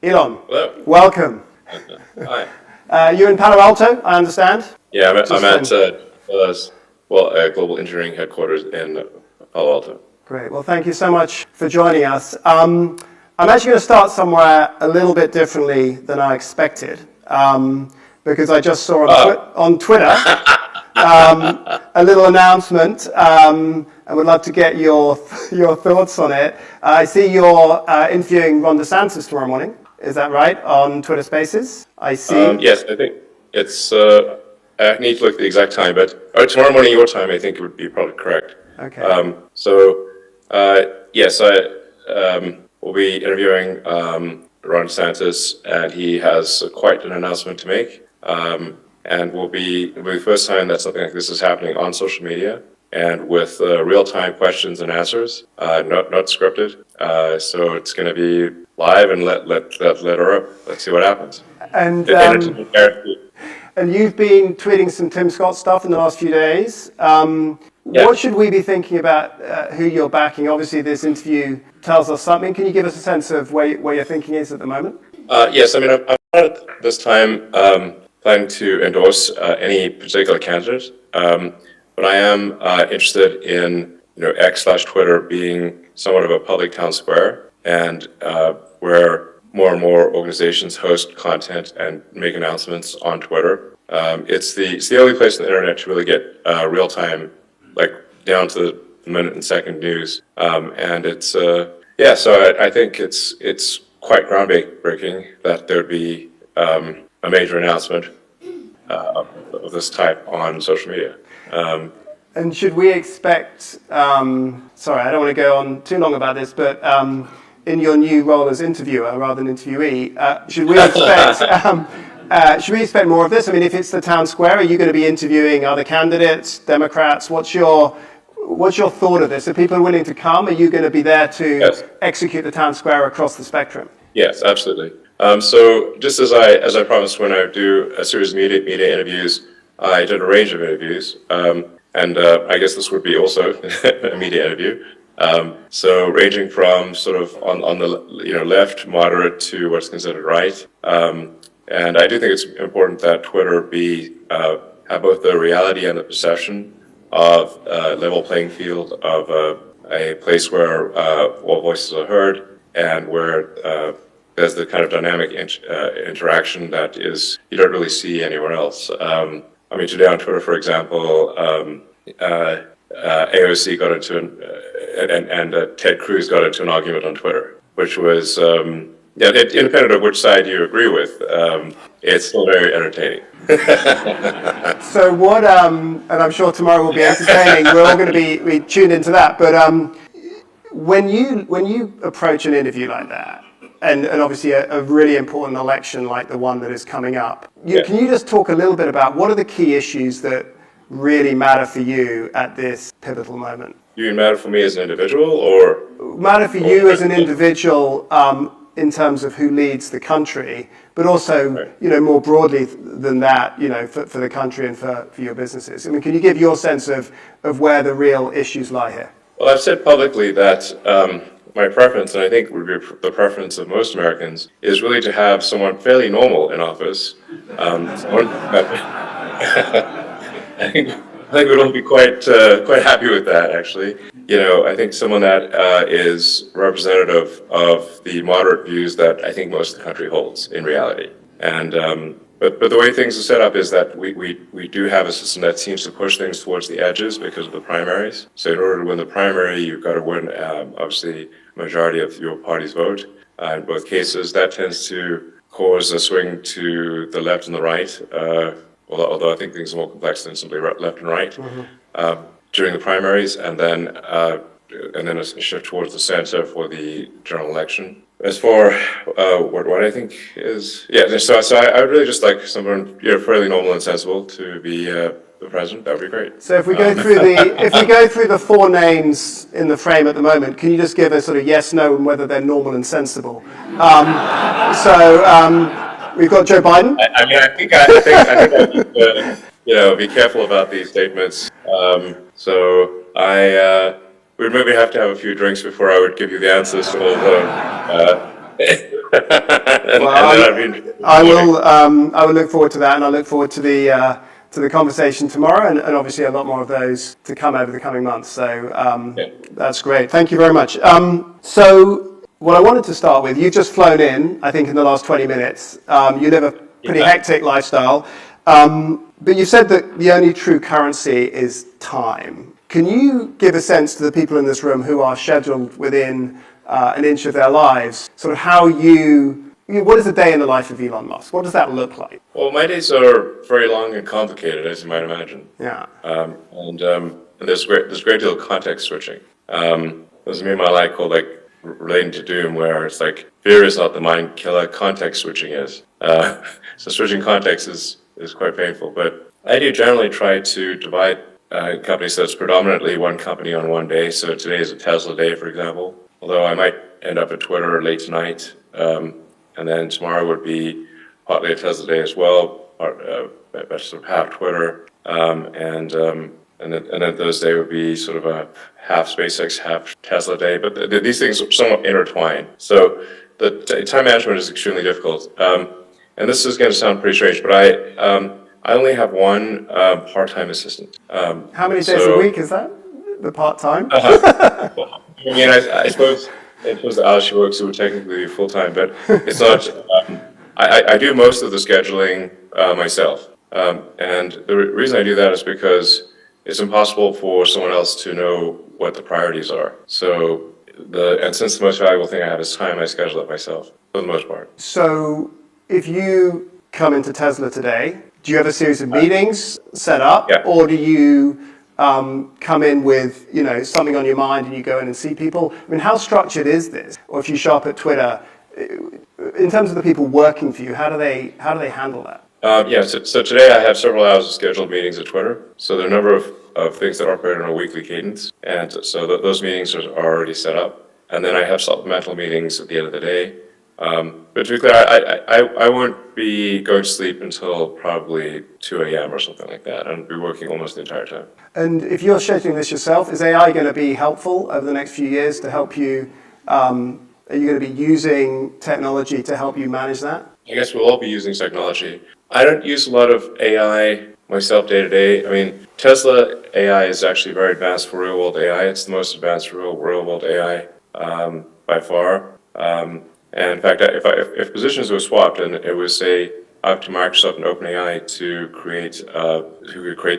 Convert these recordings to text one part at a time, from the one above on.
Elon, Hello. welcome. Hi. You're in Palo Alto, I understand? Yeah, I'm at Global Engineering Headquarters in Palo Alto. Great. Well, thank you so much for joining us. I'm actually going to start somewhere a little bit differently than I expected, because I just saw on Twitter a little announcement, and would love to get your thoughts on it. I see you're interviewing Ron DeSantis tomorrow morning. Is that right, on Twitter Spaces? I see. Yes, I think it's, I need to look at the exact time, but tomorrow morning your time, I think it would be probably correct. Okay. Yes, I will be interviewing Ron DeSantis, and he has quite an announcement to make. And it'll be the first time that something like this is happening on social media, and with real-time questions and answers, not scripted. So it's going to be live, and let her up. Let's see what happens. And you've been tweeting some Tim Scott stuff in the last few days. What should we be thinking about who you're backing? Obviously, this interview tells us something. Can you give us a sense of where your thinking is at the moment? Yes, I mean, I'm not at this time planning to endorse any particular candidate, but I am interested in X/Twitter being somewhat of a public town square, and where more and more organizations host content and make announcements on Twitter. It's the only place on the internet to really get real time, like down to the minute and second news. And it's so I think it's quite groundbreaking that there'd be a major announcement of this type on social media. And should we expect, sorry, I don't want to go on too long about this, but in your new role as interviewer rather than interviewee, should we expect more of this? I mean, if it's the town square, are you going to be interviewing other candidates, Democrats? What's your thought of this? Are people willing to come? Are you going to be there to execute the town square across the spectrum? Yes, absolutely. So just as I promised when I do a series of media interviews, I did a range of interviews, and I guess this would be also a media interview. So ranging from sort of on the left, moderate, to what's considered right. And I do think it's important that Twitter have both the reality and the perception of a level playing field, of a place where all voices are heard, and where there's the kind of dynamic interaction that you don't really see anywhere else. I mean, today on Twitter, for example, AOC got into and Ted Cruz got into an argument on Twitter, which was independent of which side you agree with, it's still very entertaining. So what? And I'm sure tomorrow will be entertaining. We're all going to be tuned into that. But when you approach an interview like that, and obviously a really important election like the one that is coming up, can you just talk a little bit about what are the key issues that really matter for you at this pivotal moment? You mean matter for me as an individual, or matter for you as an individual in terms of who leads the country, but also more broadly than that, for the country and for your businesses? I mean, can you give your sense of where the real issues lie here? Well, I've said publicly that my preference, and I think would be the preference of most Americans, is really to have someone fairly normal in office. I think we'd all be quite happy with that, actually. I think someone that is representative of the moderate views that I think most of the country holds in reality. And but the way things are set up is that we do have a system that seems to push things towards the edges because of the primaries. So in order to win the primary, you've got to win, obviously, a majority of your party's vote. In both cases, that tends to cause a swing to the left and the right. Although I think things are more complex than simply left and right during the primaries, and then a shift towards the center for the general election. As for what I think is, so I would really just like someone fairly normal and sensible to be the president. That would be great. So if we go through the four names in the frame at the moment, can you just give a sort of yes, no, and whether they're normal and sensible? We've got Joe Biden. I think I need to, be careful about these statements. So we'd maybe have to have a few drinks before I would give you the answers to all of them. I will look forward to that, and I look forward to the conversation tomorrow, and obviously a lot more of those to come over the coming months. So that's great. Thank you very much. So what I wanted to start with, you've just flown in, I think, in the last 20 minutes. You live a pretty hectic lifestyle, but you said that the only true currency is time. Can you give a sense to the people in this room who are scheduled within an inch of their lives, sort of how what is a day in the life of Elon Musk? What does that look like? Well, my days are very long and complicated, as you might imagine. Yeah. And there's a great deal of context switching. There's a meme I like called relating to Doom, where it's like, fear is not the mind killer, context switching is. So switching context is quite painful. But I do generally try to divide companies, so it's predominantly one company on one day. So today is a Tesla day, for example. Although I might end up at Twitter late tonight. And then tomorrow would be partly a Tesla day as well, but sort of half Twitter. And then Thursday would be sort of a half SpaceX, half Tesla day. But these things are somewhat intertwined. So the time management is extremely difficult. And this is going to sound pretty strange, but I only have one part-time assistant. How many days a week is that? The part-time? Well, I mean, I suppose the hours she works, it would technically be full-time, but it's not. I do most of the scheduling myself. And the reason I do that is because it's impossible for someone else to know what the priorities are. So, and since the most valuable thing I have is time, I schedule it myself, for the most part. So, if you come into Tesla today, do you have a series of meetings set up? Yeah. Or do you come in with something on your mind and you go in and see people? I mean, how structured is this? Or if you show up at Twitter, in terms of the people working for you, how do they handle that? So today I have several hours of scheduled meetings at Twitter. So there are a number of things that operate on a weekly cadence. And so those meetings are already set up. And then I have supplemental meetings at the end of the day. But to be clear, I won't be going to sleep until probably 2 a.m. or something like that. I'll be working almost the entire time. And if you're scheduling this yourself, is AI going to be helpful over the next few years to help you? Are you going to be using technology to help you manage that? I guess we'll all be using technology. I don't use a lot of AI myself day to day. I mean, Tesla AI is actually very advanced for real world AI. It's the most advanced real world AI by far. And in fact, if positions were swapped and it was, say, up to Microsoft and OpenAI to create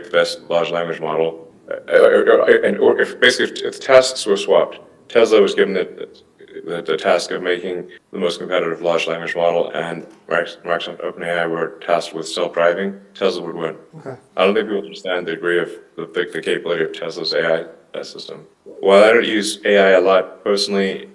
the best large language model, or if the tasks were swapped, Tesla was given the task of making the most competitive large language model, and Microsoft and OpenAI were tasked with self-driving, Tesla would win. Okay. I don't think people understand the degree of the capability of Tesla's AI system. While I don't use AI a lot personally,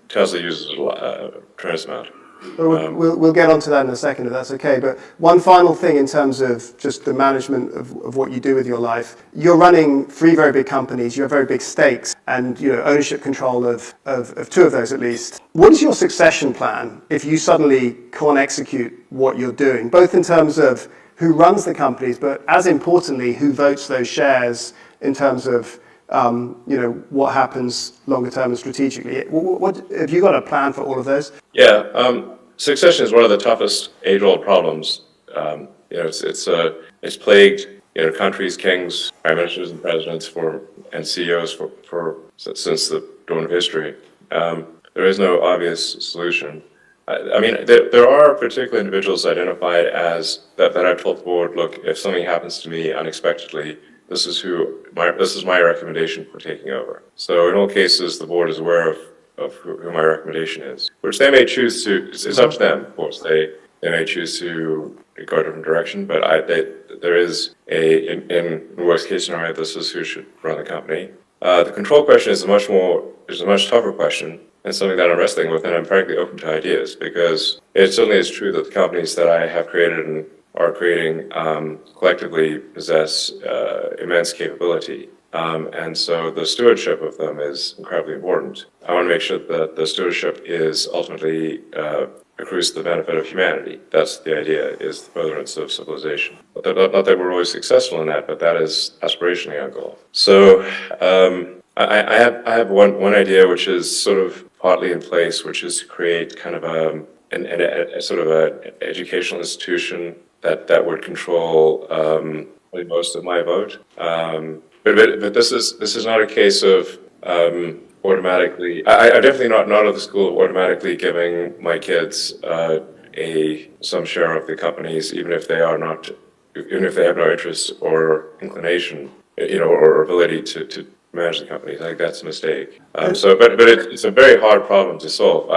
Tesla uses a tremendous amount. We'll get onto that in a second, if that's okay. But one final thing in terms of just the management of what you do with your life. You're running 3 very big companies. You have very big stakes and ownership control of 2 of those at least. What is your succession plan if you suddenly can't execute what you're doing, both in terms of who runs the companies, but as importantly, who votes those shares in terms of what happens longer term and strategically? What have you got a plan for all of those? Yeah, succession is one of the toughest age-old problems. It's plagued countries, kings, prime ministers, and presidents and CEOs since the dawn of history. There is no obvious solution. I mean, there are particular individuals identified as that I've told the board, look, if something happens to me unexpectedly, this is my recommendation for taking over. So in all cases, the board is aware of who my recommendation is, which they may choose to. It's up to them, of course. They may choose to go a different direction, but there is in the worst case scenario, this is who should run the company. The control question is a much tougher question, and something that I'm wrestling with, and I'm frankly open to ideas, because it certainly is true that the companies that I have created and are creating collectively possess immense capability. And so the stewardship of them is incredibly important. I want to make sure that the stewardship is ultimately accrues to the benefit of humanity. That's the idea, is the furtherance of civilization. Not that we're always successful in that, but that is aspirationally our goal. So I have one idea, which is sort of partly in place, which is to create kind of a sort of an educational institution that would control probably most of my vote. But this is not a case of automatically. I'm definitely not of the school of automatically giving my kids some share of the companies, even if they are not, even if they have no interest or inclination, or ability to manage the companies. I think that's a mistake. But it's a very hard problem to solve.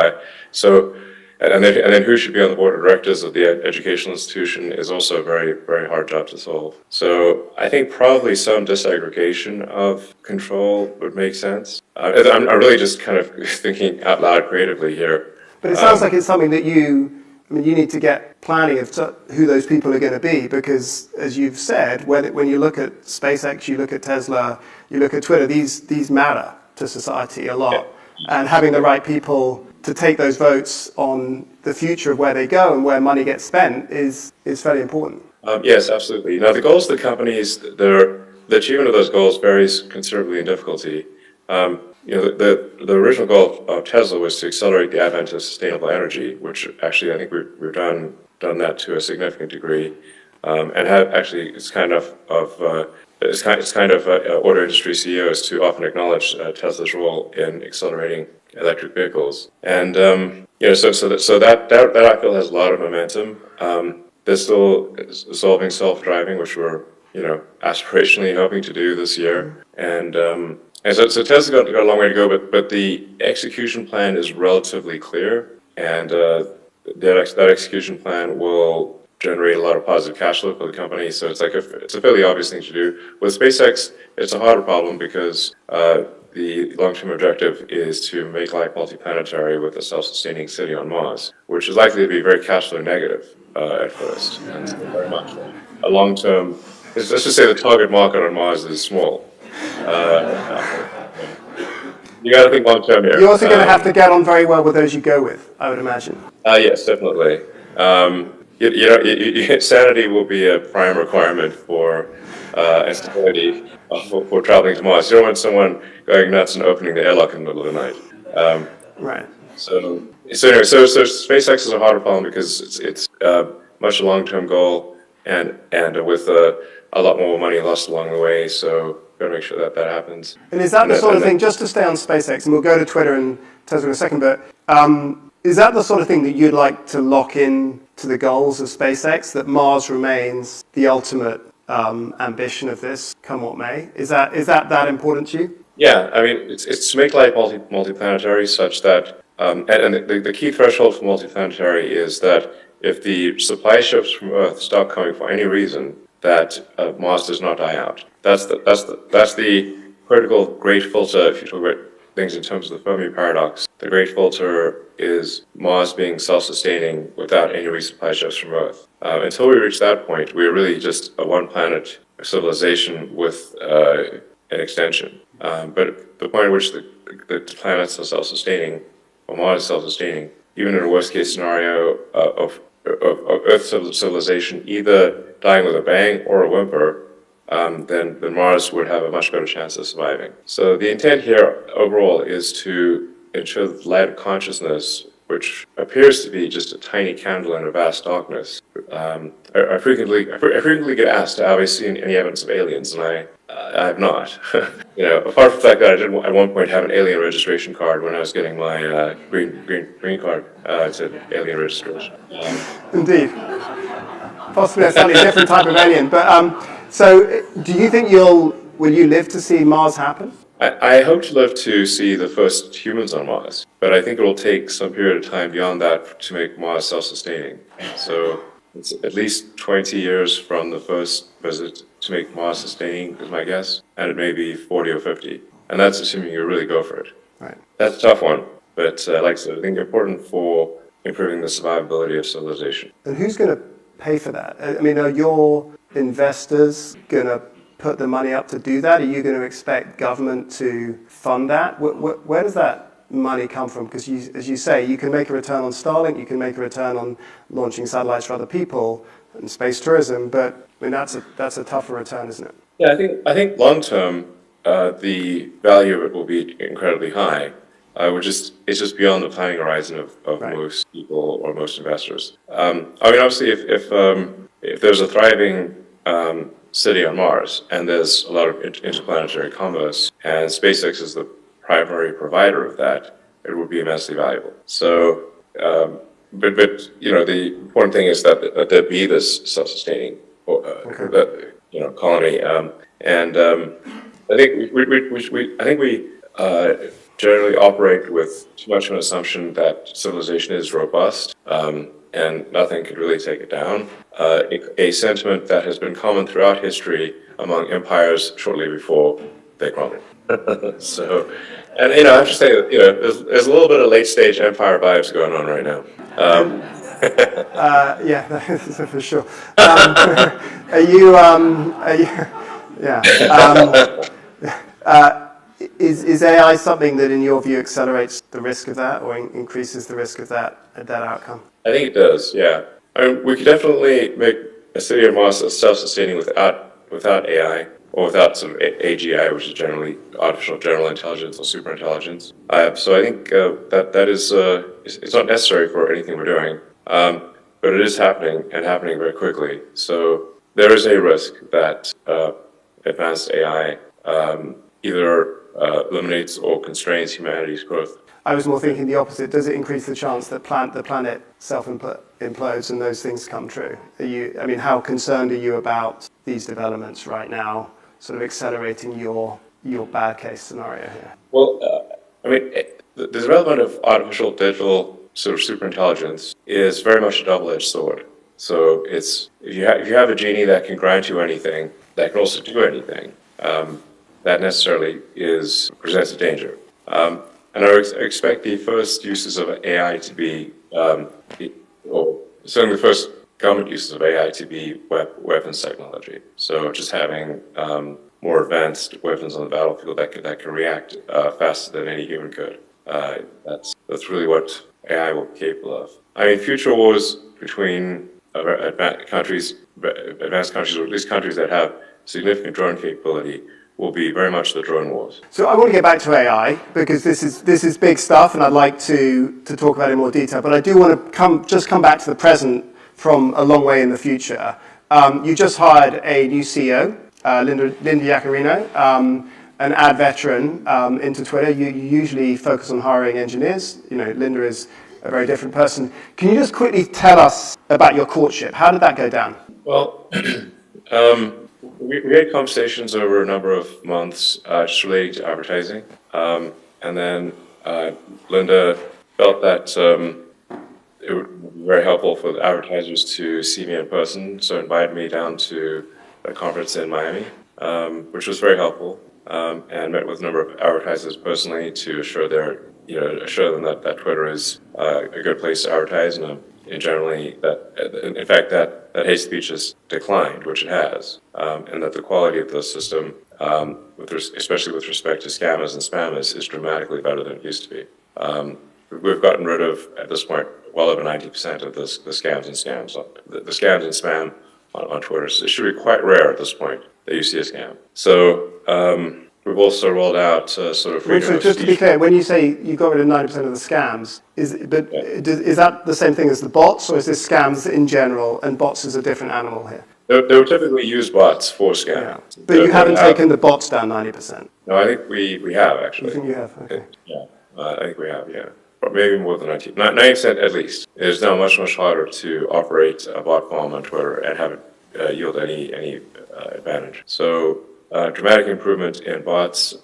And then who should be on the board of directors of the educational institution is also a very, very hard job to solve. So I think probably some disaggregation of control would make sense. I'm really just kind of thinking out loud creatively here. But it sounds like it's something that you need to get planning of who those people are going to be, because as you've said, when you look at SpaceX, you look at Tesla, you look at Twitter, these matter to society a lot. Yeah. And having the right people to take those votes on the future of where they go and where money gets spent is fairly important. Yes, absolutely. Now, the goals of the companies, the achievement of those goals varies considerably in difficulty. The original goal of Tesla was to accelerate the advent of sustainable energy, which actually I think we've done that to a significant degree, and have actually it's kind of auto industry CEOs to often acknowledge Tesla's role in accelerating electric vehicles, and so that I feel has a lot of momentum. They're still solving self-driving, which we're aspirationally hoping to do this year, and so Tesla's got a long way to go, but the execution plan is relatively clear, and that execution plan will generate a lot of positive cash flow for the company. So it's a fairly obvious thing to do. With SpaceX, it's a harder problem because the long-term objective is to make life multiplanetary with a self-sustaining city on Mars, which is likely to be very cash flow negative at first, and so very much a long-term. Let's just say the target market on Mars is small. You got to think long term here. You're also going to have to get on very well with those you go with, I would imagine. Yes, definitely. Sanity will be a prime requirement for and stability for traveling to Mars. You don't want someone going nuts and opening the airlock in the middle of the night. Right. So SpaceX is a harder problem because it's much a long-term goal and with a lot more money lost along the way. So got to make sure that happens. And is that the sort of thing, just to stay on SpaceX, and we'll go to Twitter and Tesla in a second, but is that the sort of thing that you'd like to lock in to the goals of SpaceX, that Mars remains the ultimate ambition of this, come what may? Is that important to you? Yeah, I mean, it's to make life multiplanetary such that, and the key threshold for multiplanetary is that if the supply ships from Earth stop coming for any reason, that Mars does not die out. That's the critical great filter. If you talk about things in terms of the Fermi paradox, the great filter is Mars being self-sustaining without any resupply ships from Earth. Until we reach that point, we're really just a one-planet civilization with an extension. But the point at which the planets are self-sustaining, or Mars is self-sustaining, even in a worst-case scenario of Earth civilization either dying with a bang or a whimper, then Mars would have a much better chance of surviving. So the intent here overall is to ensure that the light of consciousness, which appears to be just a tiny candle in a vast darkness. I frequently get asked, have I seen any evidence of aliens, and I have not. Apart from the fact that I did at one point have an alien registration card when I was getting my green card to alien registration. Indeed. Possibly a slightly different type of alien. But so, do you think will you live to see Mars happen? I hope to live to see the first humans on Mars, but I think it will take some period of time beyond that to make Mars self-sustaining. So it's at least 20 years from the first visit to make Mars sustaining, is my guess, and it may be 40 or 50. And that's assuming you really go for it. Right. That's a tough one, but like I said, I think important for improving the survivability of civilization. And who's going to pay for that? I mean, are your investors going to put the money up to do that? Are you going to expect government to fund that? Where does that money come from? Because as you say, you can make a return on Starlink, you can make a return on launching satellites for other people and space tourism, but I mean that's a tougher return, isn't it? Yeah, I think long term the value of it will be incredibly high. it's just beyond the planning horizon of Right. most people or most investors. I mean, obviously, if there's a thriving city on Mars and there's a lot of interplanetary commerce, and SpaceX is the primary provider of that, it would be immensely valuable. So, but the important thing is that there be this self-sustaining, colony, and I think we generally operate with too much of an assumption that civilization is robust, and nothing could really take it down. A sentiment that has been common throughout history among empires shortly before they crumbled. So, and I have to say that there's a little bit of late stage empire vibes going on right now. Yeah, that's for sure. Are you? Yeah. Is AI something that, in your view, accelerates the risk of that, or increases the risk of that outcome? I think it does. Yeah. I mean, we could definitely make a city on Mars self-sustaining without AI or without sort of AGI, which is generally artificial general intelligence or super intelligence. So I think that is it's not necessary for anything we're doing, but it is happening and happening very quickly. So there is a risk that advanced AI either eliminates or constrains humanity's growth. I was more thinking the opposite. Does it increase the chance that the planet self-implodes and those things come true? I mean, how concerned are you about these developments right now, sort of accelerating your bad case scenario here? Well, I mean, the development of artificial digital sort of superintelligence is very much a double-edged sword. So if you have a genie that can grant you anything, that can also do anything, that necessarily presents a danger. And I expect the first uses of AI to be, or certainly the first government uses of AI to be weapons technology. So just having more advanced weapons on the battlefield that can react faster than any human could. That's really what AI will be capable of. I mean, future wars between advanced countries, or at least countries that have significant drone capability, will be very much the drone wars. So I want to get back to AI because this is big stuff, and I'd like to talk about it in more detail. But I do want to come back to the present from a long way in the future. You just hired a new CEO, Linda Yaccarino, an ad veteran into Twitter. You usually focus on hiring engineers. Linda is a very different person. Can you just quickly tell us about your courtship? How did that go down? Well, we had conversations over a number of months just relating to advertising. And then Linda felt that it would be very helpful for the advertisers to see me in person, so invited me down to a conference in Miami, which was very helpful, and met with a number of advertisers personally to assure them that Twitter is a good place to advertise, and generally that hate speech has declined, which it has, and that the quality of the system, especially with respect to scammers and spammers, is dramatically better than it used to be. We've gotten rid of, at this point, well over 90% of the scams and scams. The scams and spam on Twitter, it should be quite rare at this point that you see a scam. So we've also rolled out sort of freedom of just to be speech. clear, when you say you got rid of 90% of the scams, is that the same thing as the bots, or is this scams in general, and bots is a different animal here? They would typically use bots for scamming. Yeah. But you haven't taken the bots down 90%? No, I think we have, actually. You think you have? Okay. Yeah, I think we have, yeah. But maybe more than 90% at least. It is now much harder to operate a bot farm on Twitter and have it yield any advantage. So dramatic improvement in bots,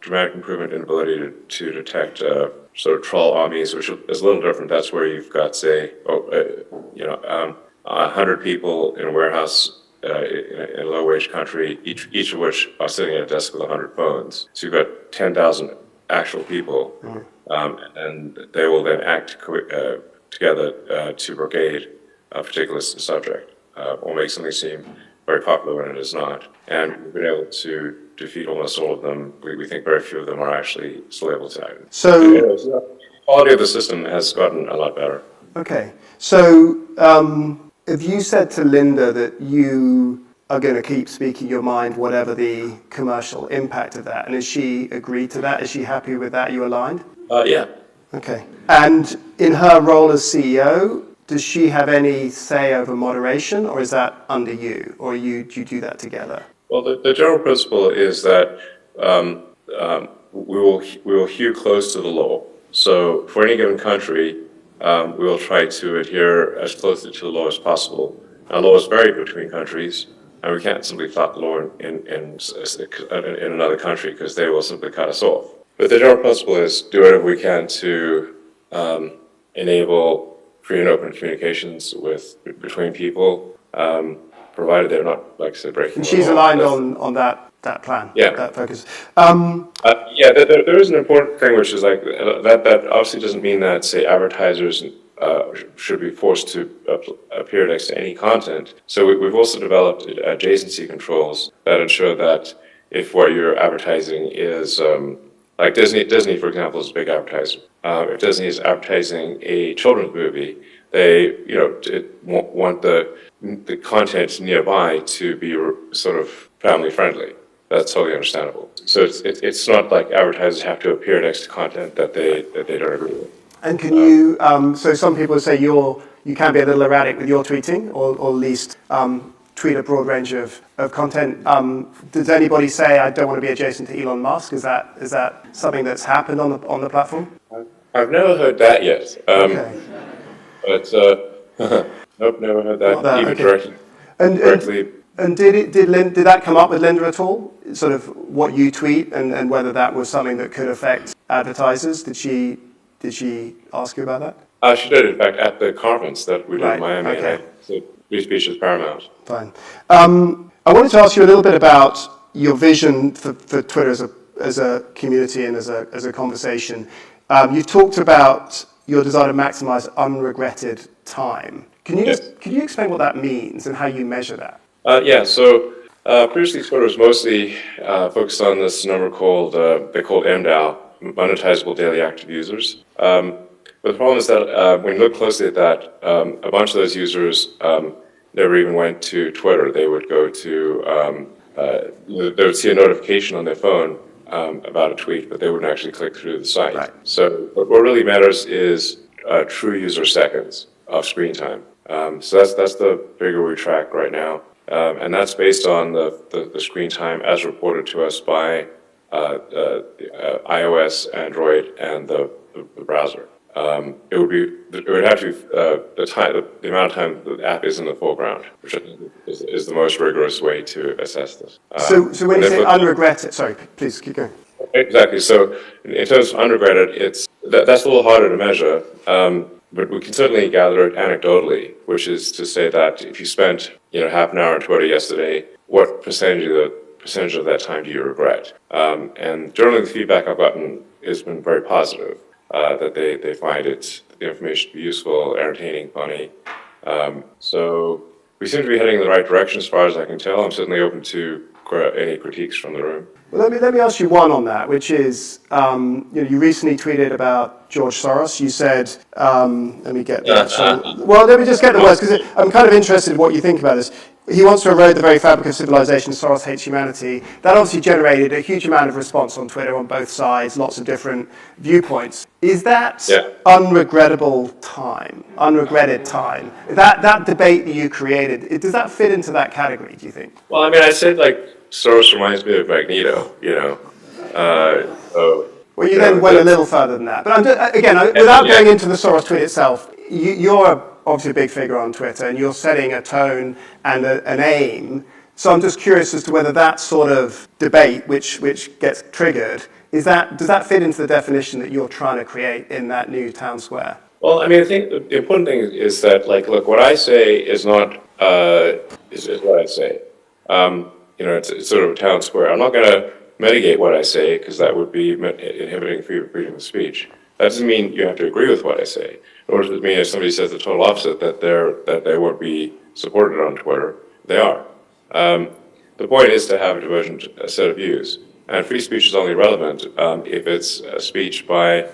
dramatic improvement in ability to detect sort of troll armies, which is a little different. That's where you've got, say, 100 people in a warehouse in a low-wage country, each of which are sitting at a desk with 100 phones. So you've got 10,000 actual people, and they will then act together to brigade a particular subject, or make something seem very popular when it is not. And we've been able to defeat almost all of them. We think very few of them are actually still able to act. So the quality of the system has gotten a lot better. Okay. So have you said to Linda that you are going to keep speaking your mind, whatever the commercial impact of that. And has she agreed to that? Is she happy with that? Are you aligned? Yeah. Okay. And in her role as CEO, does she have any say over moderation, or is that under you, or do you do that together? Well, the general principle is that we will hew close to the law. So for any given country, we will try to adhere as closely to the law as possible. Now, laws vary between countries, and we can't simply flout the law in another country because they will simply cut us off. But the general principle is do whatever we can to enable free and open communications between people, provided they're not, like I said, breaking And the she's law. aligned on that plan, Yeah. that focus. Yeah, there is an important thing, which is like that obviously doesn't mean that, say, advertisers should be forced to appear next to any content. So we've also developed adjacency controls that ensure that if what you're advertising is like Disney, for example, is a big advertiser. If Disney is advertising a children's movie, they want the content nearby to be sort of family friendly. That's totally understandable. So it's not like advertisers have to appear next to content that they don't agree with. And can you, so some people say you can be a little erratic with your tweeting, or at least tweet a broad range of content. Does anybody say, I don't want to be adjacent to Elon Musk? Is that something that's happened on the platform? I've never heard that yet. Okay. But nope, never heard that, even okay. directly. And did that come up with Linda at all? Sort of what you tweet and whether that was something that could affect advertisers? Did she ask you about that? She did, in fact, at the conference that we did in Miami. Okay. So free speech is paramount. Fine. I wanted to ask you a little bit about your vision for Twitter as a community and as a conversation. You've talked about your desire to maximize unregretted time. Can you explain what that means and how you measure that? So previously Twitter was mostly focused on this number called MDAU, monetizable daily active users. But the problem is that when you look closely at that, a bunch of those users never even went to Twitter. They would go to, they would see a notification on their phone about a tweet, but they wouldn't actually click through the site. Right. So what really matters is true user seconds of screen time. So that's the figure we track right now. And that's based on the screen time as reported to us by iOS, Android, and the browser. It would have to be the amount of time the app is in the foreground, which I think is the most rigorous way to assess this. So when you say unregretted, sorry, please keep going. Exactly. So in terms of unregretted, that's a little harder to measure. But we can certainly gather it anecdotally, which is to say that if you spent half an hour on Twitter yesterday, what percentage of that time do you regret? And generally the feedback I've gotten has been very positive, that they find the information to be useful, entertaining, funny. So we seem to be heading in the right direction as far as I can tell. I'm certainly open to any critiques from the room. Well, let me ask you one on that, which is, you recently tweeted about George Soros. You said, let me get the actual, well, let me just get the words, because I'm kind of interested in what you think about this. He wants to erode the very fabric of civilization. Soros hates humanity. That obviously generated a huge amount of response on Twitter on both sides, lots of different viewpoints. Is that unregretted time? That debate that you created, does that fit into that category, do you think? Well, I mean, I said, Soros reminds me of Magneto, Well, you then went a little further than that. But I'm just, again, without going into the Soros tweet itself, you're obviously a big figure on Twitter, and you're setting a tone and an aim. So I'm just curious as to whether that sort of debate, which gets triggered, does that fit into the definition that you're trying to create in that new town square? Well, I mean, I think the important thing is that, look, what I say is not is what I say. It's sort of a town square. I'm not going to mitigate what I say because that would be inhibiting freedom of speech. That doesn't mean you have to agree with what I say. Nor does it mean if somebody says the total opposite that they won't be supported on Twitter. They are. The point is to have a divergent set of views, and free speech is only relevant if it's speech by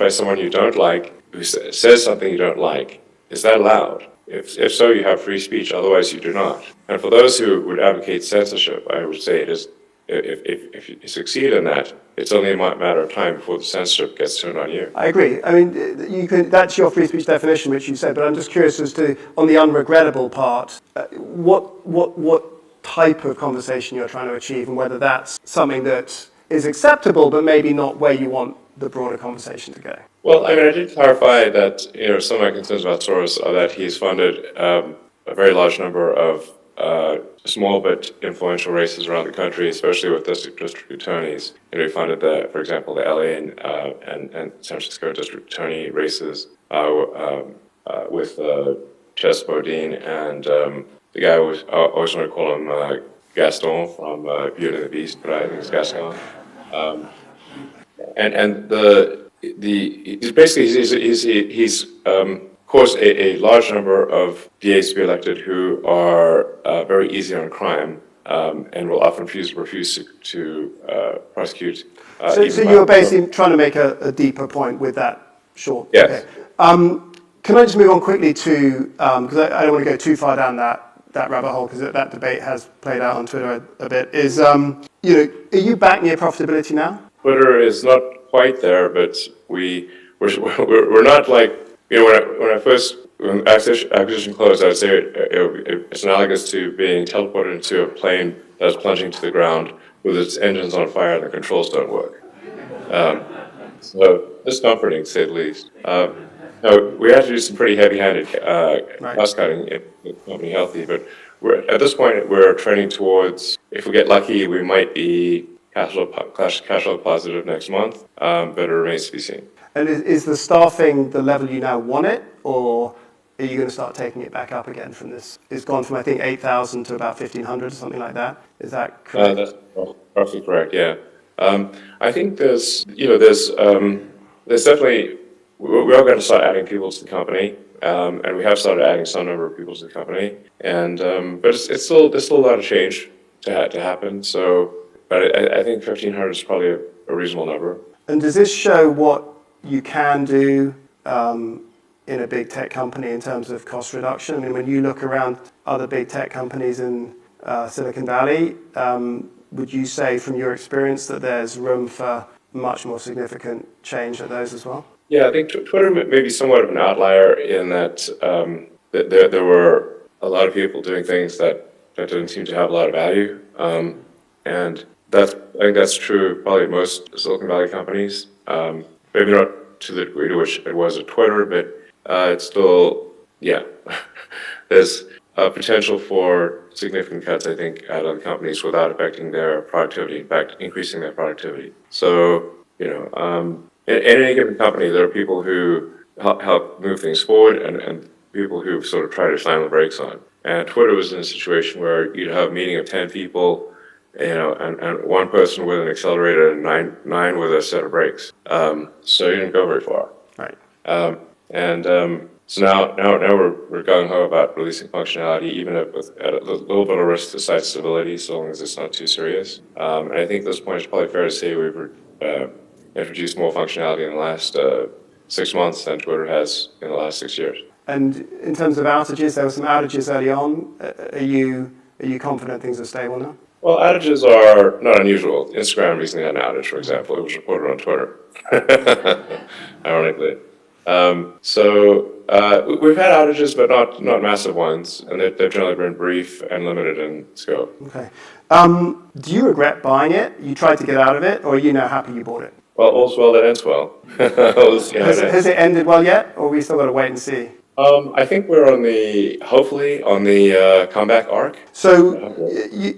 someone you don't like who says something you don't like. Is that allowed? If so, you have free speech, otherwise you do not. And for those who would advocate censorship, I would say it is, if you succeed in that, it's only a matter of time before the censorship gets turned on you. I agree. I mean, that's your free speech definition, which you said, but I'm just curious as to, on the unregrettable part, what type of conversation you're trying to achieve and whether that's something that is acceptable, but maybe not where you want the broader conversation to go. Well, I mean, I did clarify that, some of my concerns about Soros are that he's funded a very large number of small but influential races around the country, especially with district attorneys. He funded for example, the LA and San Francisco district attorney races with Chess Bodine and the guy I always want to call him Gaston from Beauty and the Beast, but I think it's Gaston. And he's basically he's caused a large number of DAs to be elected who are very easy on crime and will often refuse to prosecute. So you were basically trying to make a deeper point with that short. Yes. Okay. Can I just move on quickly to because I don't want to go too far down that rabbit hole because that debate has played out on Twitter a bit. Is are you back near profitability now? Twitter is not quite there, but we're not like, when acquisition closed, I would say it's analogous to being teleported into a plane that's plunging to the ground with its engines on fire and the controls don't work. So discomforting, to say the least. We had to do some pretty heavy-handed cost cutting to keep the company healthy, but at this point we're trending towards, if we get lucky, we might be cash flow positive next month, but it remains to be seen. And is the staffing the level you now want it, or are you going to start taking it back up again from this? It's gone from, I think, 8,000 to about 1,500 or something like that. Is that correct? That's roughly correct, yeah. I think there's definitely, we are going to start adding people to the company, and we have started adding some number of people to the company, and but there's still a lot of change to happen. So, but I think 1,500 is probably a reasonable number. And does this show what you can do in a big tech company in terms of cost reduction? I mean, when you look around other big tech companies in Silicon Valley, would you say from your experience that there's room for much more significant change at those as well? Yeah, I think Twitter may be somewhat of an outlier in that there were a lot of people doing things that didn't seem to have a lot of value. And I think that's true probably at most Silicon Valley companies. Maybe not to the degree to which it was at Twitter, but it's still, yeah, there's a potential for significant cuts, I think, out of the companies without affecting their productivity, in fact, increasing their productivity. So, in any given company, there are people who help move things forward and people who sort of try to slam the brakes on. And Twitter was in a situation where you'd have a meeting of 10 people, and one person with an accelerator and nine with a set of brakes. So you didn't go very far. Right. So now we're gung ho about releasing functionality, even at a little bit of risk to site stability, so long as it's not too serious. And I think at this point it's probably fair to say we've introduced more functionality in the last 6 months than Twitter has in the last 6 years. And in terms of outages, there were some outages early on. Are you confident things are stable now? Well, outages are not unusual. Instagram recently had an outage, for example. It was reported on Twitter, ironically. We've had outages, but not massive ones, and they've generally been brief and limited in scope. Okay. Do you regret buying it? You tried to get out of it, or are you now happy you bought it? Well, all's well that ends well. We'll see how it ends. Has it ended well yet, or we still got to wait and see? I think we're hopefully on the comeback arc. So,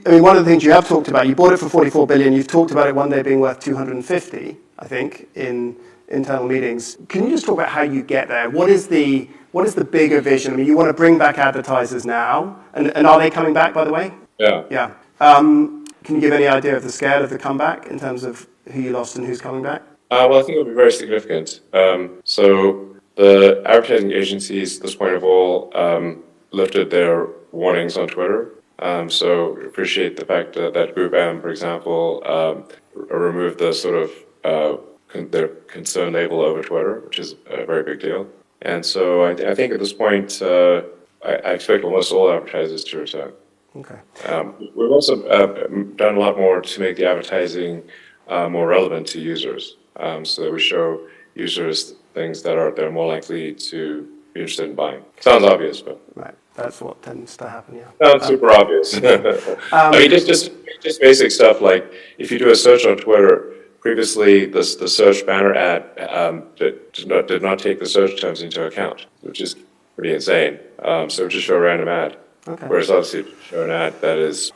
one of the things you have talked about, you bought it for 44 billion. You've talked about it one day being worth 250, I think, in internal meetings. Can you just talk about how you get there? What is the bigger vision? I mean, you want to bring back advertisers now, and are they coming back, by the way? Yeah. Yeah. Can you give any idea of the scale of the comeback in terms of who you lost and who's coming back? Well, I think it'll be very significant. So the advertising agencies, at this point of all, lifted their warnings on Twitter. So appreciate the fact that Group M, for example, removed the sort of their concern label over Twitter, which is a very big deal. And so I think at this point, I expect almost all advertisers to return. Okay. We've also done a lot more to make the advertising more relevant to users, so that we show users things that they're more likely to be interested in buying. Sounds obvious, but Right. That's what tends to happen, yeah. sounds super obvious. I mean, just basic stuff like if you do a search on Twitter, previously the search banner ad did not take the search terms into account, which is pretty insane. So it would just show a random ad. Okay. Whereas obviously, if you show an ad that is,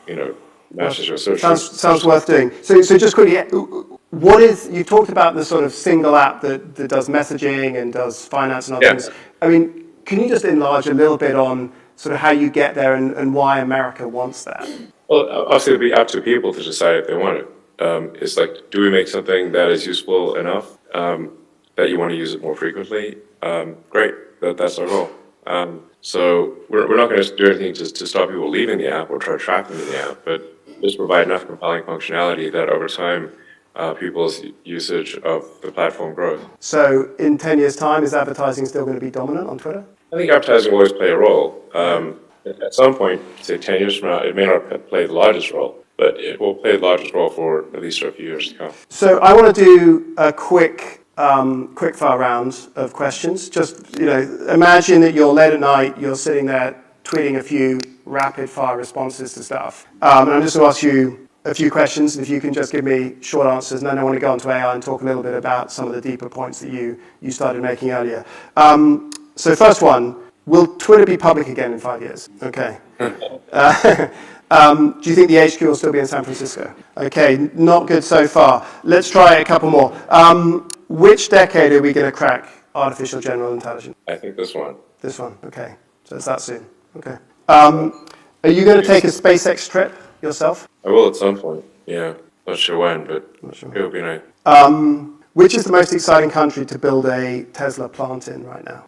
matches your search. Sounds worth doing. So just quickly, you talked about the sort of single app that does messaging and does finance and other things. I mean, can you just enlarge a little bit on sort of how you get there and why America wants that? Well, obviously, it'll be up to people to decide if they want it. It's like, do we make something that is useful enough that you want to use it more frequently? Great, that's our goal. So we're not going to do anything to stop people leaving the app or try to trap them in the app, but just provide enough compelling functionality that over time, people's usage of the platform grows. So in 10 years' time, is advertising still going to be dominant on Twitter? I think advertising will always play a role. At some point, say 10 years from now, it may not play the largest role, but it will play the largest role for at least a few years to come. So I want to do a quick fire round of questions. Just, imagine that you're late at night, you're sitting there tweeting a few rapid fire responses to stuff. And I'm just going to ask you a few questions, and if you can just give me short answers, and then I want to go on to AI and talk a little bit about some of the deeper points that you started making earlier. So first one, will Twitter be public again in 5 years? Okay. Do you think the HQ will still be in San Francisco? Okay, not good so far. Let's try a couple more. Which decade are we going to crack artificial general intelligence? I think this one. This one, okay. So it's that soon. Okay. Are you going to take a SpaceX trip yourself? I will at some point, yeah. Not sure when, but it'll be nice. Which is the most exciting country to build a Tesla plant in right now?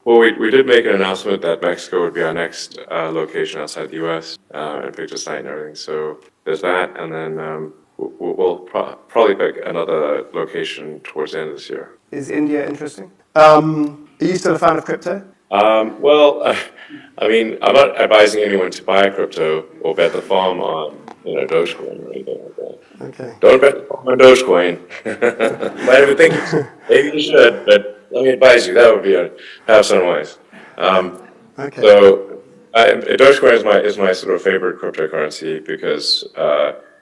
Well, we did make an announcement that Mexico would be our next location outside the U.S. And picked a site and everything. So there's that, and then we'll probably pick another location towards the end of this year. Is India interesting? Are you still a fan of crypto? Well, I mean, I'm not advising anyone to buy crypto or bet the farm on, Dogecoin or anything like that. Okay. Don't bet the farm on Dogecoin. Might even think maybe you should, but let me advise you, that would be perhaps unwise. Okay. So Dogecoin is my sort of favorite cryptocurrency because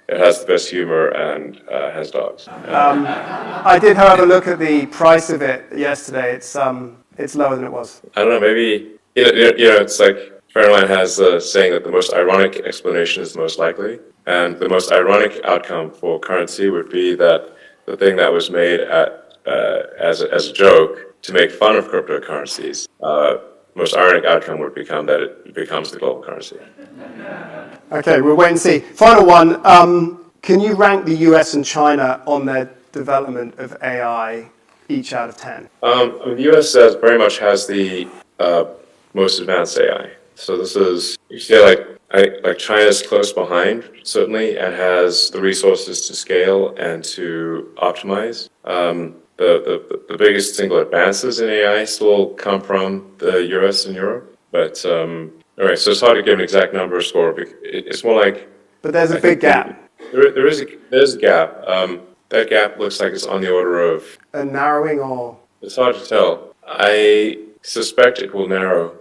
it has the best humor and has dogs. I did, however, look at the price of it yesterday. It's lower than it was. I don't know, maybe, it's like Fahrenheit has a saying that the most ironic explanation is the most likely. And the most ironic outcome for currency would be that the thing that was made as a joke to make fun of cryptocurrencies, most ironic outcome would become that it becomes the global currency. Okay, we'll wait and see. Final one. Can you rank the US and China on their development of AI each out of 10? The US very much has the most advanced AI. So this is, you say like China's close behind, certainly, and has the resources to scale and to optimize. The biggest single advances in AI still come from the US and Europe. But, all right, so it's hard to give an exact number or score. It's more like... But there's a big gap. There's a gap. That gap looks like it's on the order of... A narrowing or... It's hard to tell. I suspect it will narrow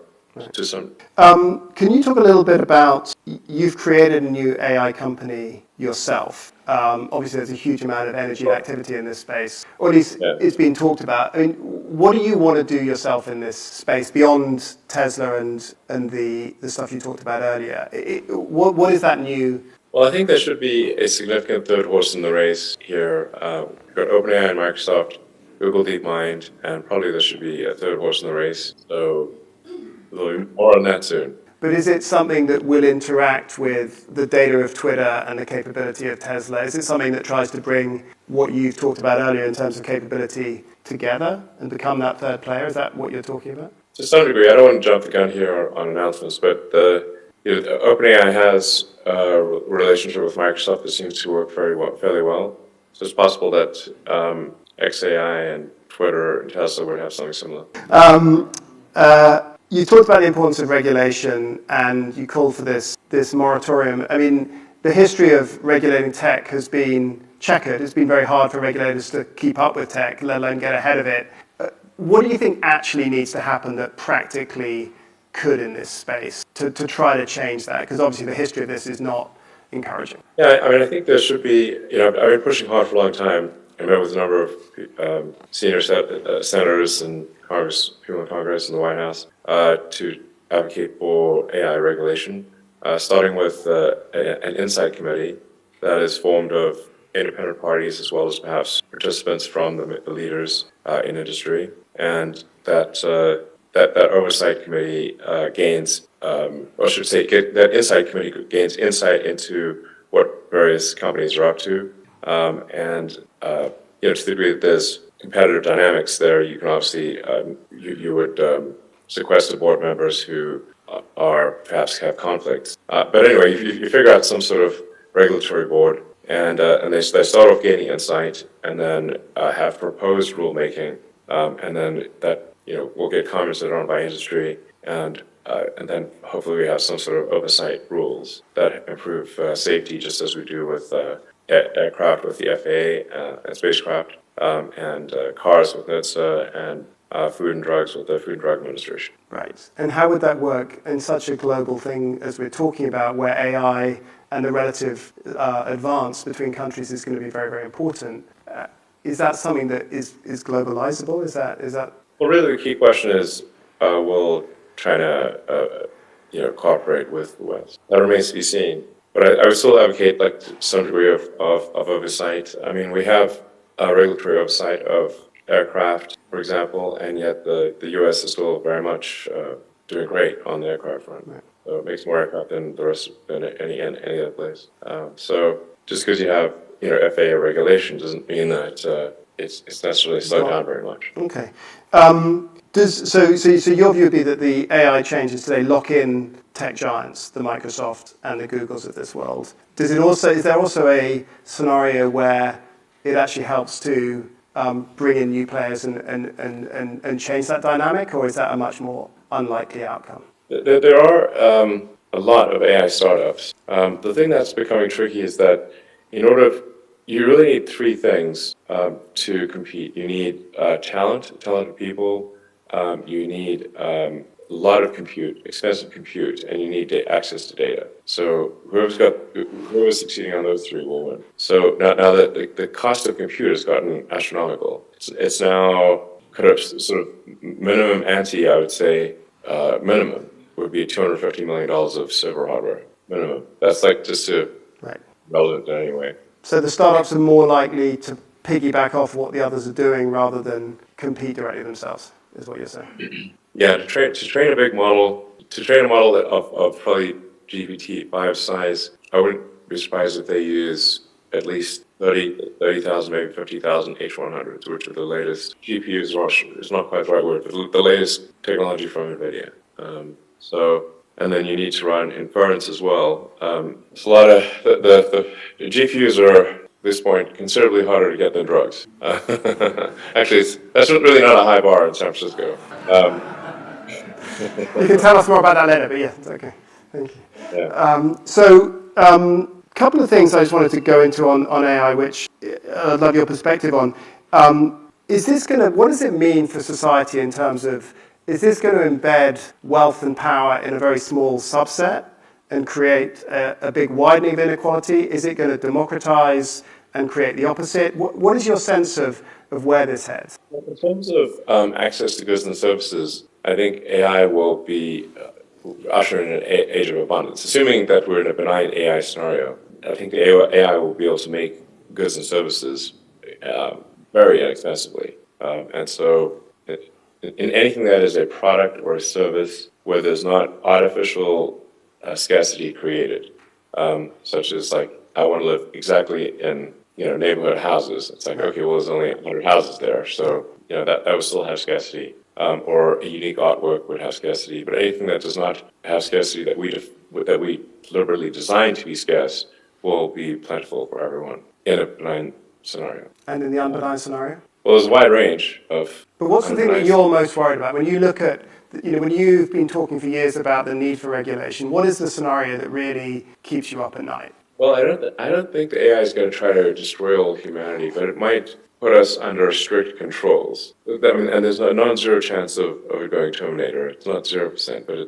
to some... Can you talk a little bit about, you've created a new AI company yourself. Obviously, there's a huge amount of energy and activity in this space, or at least it's been talked about. I mean, what do you want to do yourself in this space beyond Tesla and the stuff you talked about earlier? What is that new? Well, I think there should be a significant third horse in the race here. We've got OpenAI and Microsoft, Google DeepMind, and probably there should be a third horse in the race. So there'll be more on that soon. But is it something that will interact with the data of Twitter and the capability of Tesla? Is it something that tries to bring what you've talked about earlier in terms of capability together and become that third player? Is that what you're talking about? To some degree, I don't want to jump the gun here on announcements, but OpenAI has a relationship with Microsoft that seems to work fairly well. So it's possible that XAI and Twitter and Tesla would have something similar. You talked about the importance of regulation, and you called for this moratorium. I mean, the history of regulating tech has been checkered. It's been very hard for regulators to keep up with tech, let alone get ahead of it. What do you think actually needs to happen that practically could in this space to try to change that? Because obviously the history of this is not encouraging. Yeah, I mean, I think there should be, I've been pushing hard for a long time. I met with a number of senior senators and people in Congress and the White House to advocate for AI regulation, starting with an insight committee that is formed of independent parties as well as perhaps participants from the leaders in industry, and that oversight committee gains, or I should say, that insight committee gains insight into what various companies are up to, and to the degree that there's competitive dynamics there, you can obviously you would sequester board members who are perhaps have conflicts. But anyway, you figure out some sort of regulatory board, and they start off gaining insight, and then have proposed rulemaking, and then that will get commented on by industry, and then hopefully we have some sort of oversight rules that improve safety, just as we do with aircraft with the FAA and spacecraft, and cars with NHTSA, and food and drugs with the Food and Drug Administration. Right. And how would that work in such a global thing as we're talking about, where AI and the relative advance between countries is going to be very, very important? Is that something that is globalizable? Is that? Well, really, the key question is, will China, cooperate with the West? That remains to be seen. But I would still advocate some degree of oversight. I mean, we have regulatory oversight of aircraft, for example, and yet the U.S. is still very much doing great on the aircraft front. Right. So it makes more aircraft than the rest than any other place. So just because you have FAA regulation doesn't mean that it's necessarily slowed down very much. Okay. So your view would be that the AI changes today lock in tech giants, the Microsoft and the Googles of this world. Is there also a scenario where it actually helps to bring in new players and change that dynamic, or is that a much more unlikely outcome? There are a lot of AI startups. The thing that's becoming tricky is that you really need three things to compete. You need talented people, you need a lot of expensive compute, and you need access to data. So whoever's succeeding on those three will win. So now that the cost of compute has gotten astronomical, it's now kind of sort of minimum ante, I would say, minimum would be $250 million of server hardware, minimum. That's just relevant anyway. So the startups are more likely to piggyback off what the others are doing rather than compete directly themselves, is what you're saying. Yeah, to train a big model, a model of probably GPT-5 size, I wouldn't be surprised if they use at least 30,000, maybe 50,000 H100s, which are the latest GPUs. It's not quite the right word, but the latest technology from NVIDIA. And then you need to run inference as well. It's a lot of the GPUs are at this point considerably harder to get than drugs. Actually, that's really not a high bar in San Francisco. You can tell us more about that later, but yeah, it's okay. Thank you. Yeah. Couple of things I just wanted to go into on AI, which I'd love your perspective on. What does it mean for society in terms of, is this going to embed wealth and power in a very small subset and create a big widening of inequality? Is it going to democratize and create the opposite? What is your sense of where this heads? In terms of access to goods and services, I think AI will be ushering in an age of abundance. Assuming that we're in a benign AI scenario, I think the AI will be able to make goods and services very inexpensively. And so in anything that is a product or a service where there's not artificial scarcity created, such as I want to live exactly in neighborhood houses. It's okay, well, there's only 100 houses there, so that would still have scarcity. Or a unique artwork would have scarcity. But anything that does not have scarcity that we deliberately designed to be scarce will be plentiful for everyone in a benign scenario. And in the unbenign scenario? Well, there's a wide range of But what's the thing that unrecognized. you're most worried about when you look at, when you've been talking for years about the need for regulation? What is the scenario that really keeps you up at night? Well, I don't think the AI is going to try to destroy all humanity, but it might put us under strict controls. I mean, and there's a non-zero chance of it going Terminator. It's not 0%, but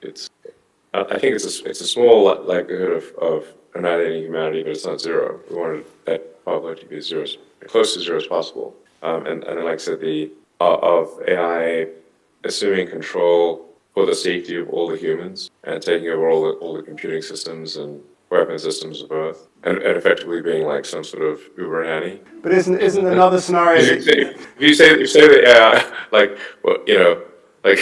it's I think it's a small likelihood of annihilating humanity, but it's not zero. We wanted that probability to be zero, as close to zero as possible. And then, like I said, the of AI assuming control for the safety of all the humans and taking over all the computing systems and weapon systems of Earth, and effectively being like some sort of Uber nanny. But isn't another scenario that, If you say that, yeah, like, well, like,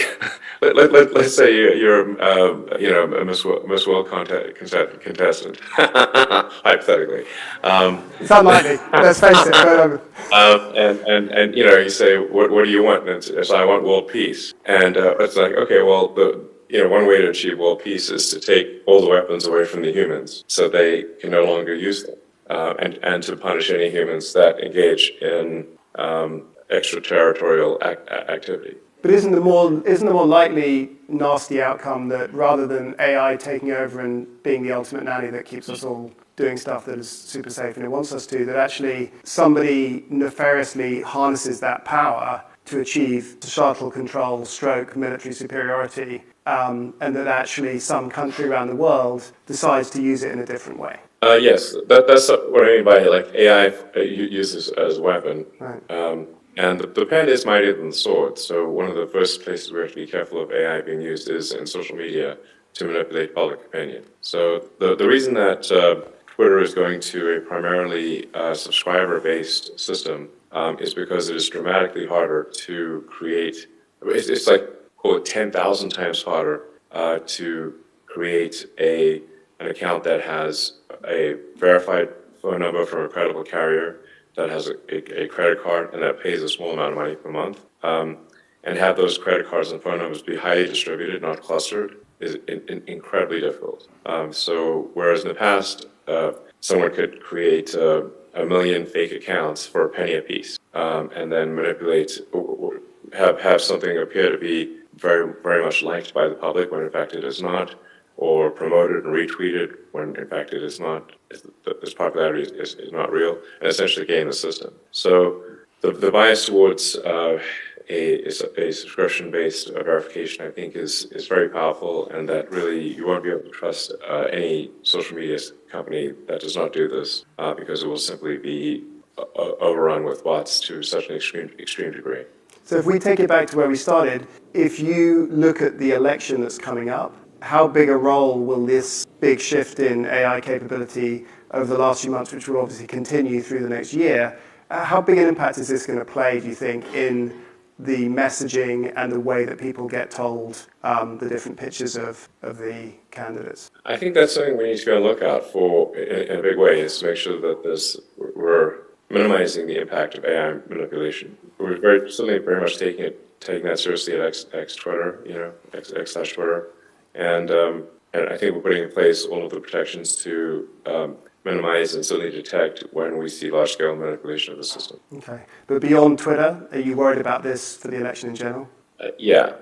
let's say you're a Miss World contestant, hypothetically. it's unlikely, let's face it, but And you say, what do you want? And it's I want world peace. And it's like, okay, well, one way to achieve world peace is to take all the weapons away from the humans so they can no longer use them, and to punish any humans that engage in extraterritorial activity. But isn't the more likely nasty outcome that rather than AI taking over and being the ultimate nanny that keeps us all doing stuff that is super safe and it wants us to, that actually somebody nefariously harnesses that power to achieve societal control, stroke, military superiority, and that actually some country around the world decides to use it in a different way? Yes, that's what I mean by like AI used as a weapon. Right. And the pen is mightier than the sword. So one of the first places we have to be careful of AI being used is in social media to manipulate public opinion. So the reason that Twitter is going to a primarily subscriber-based system is because it is dramatically harder to create. It's like, quote, 10,000 times harder to create an account that has a verified phone number from a credible carrier, that has a credit card, and that pays a small amount of money per month, and have those credit cards and phone numbers be highly distributed, not clustered, is incredibly difficult. So whereas in the past, someone could create a million fake accounts for a penny apiece, and then manipulate, or have something appear to be very, very much liked by the public when in fact it is not, or promoted and retweeted when in fact it is not, its popularity is not real, and essentially game the system. So the bias towards a subscription-based verification, I think, is very powerful, and that really you won't be able to trust any social media company that does not do this, because it will simply be overrun with bots to such an extreme degree. So if we take it back to where we started, if you look at the election that's coming up, how big a role will this big shift in AI capability over the last few months, which will obviously continue through the next year, how big an impact is this going to play, do you think, in the messaging and the way that people get told the different pictures of the candidates? I think that's something we need to be on the lookout for in a big way, is to make sure that we're minimizing the impact of AI manipulation. We're certainly very much taking that seriously at X Twitter, X/Twitter. And I think we're putting in place all of the protections to minimize and certainly detect when we see large-scale manipulation of the system. Okay. But beyond Twitter, are you worried about this for the election in general? Yeah.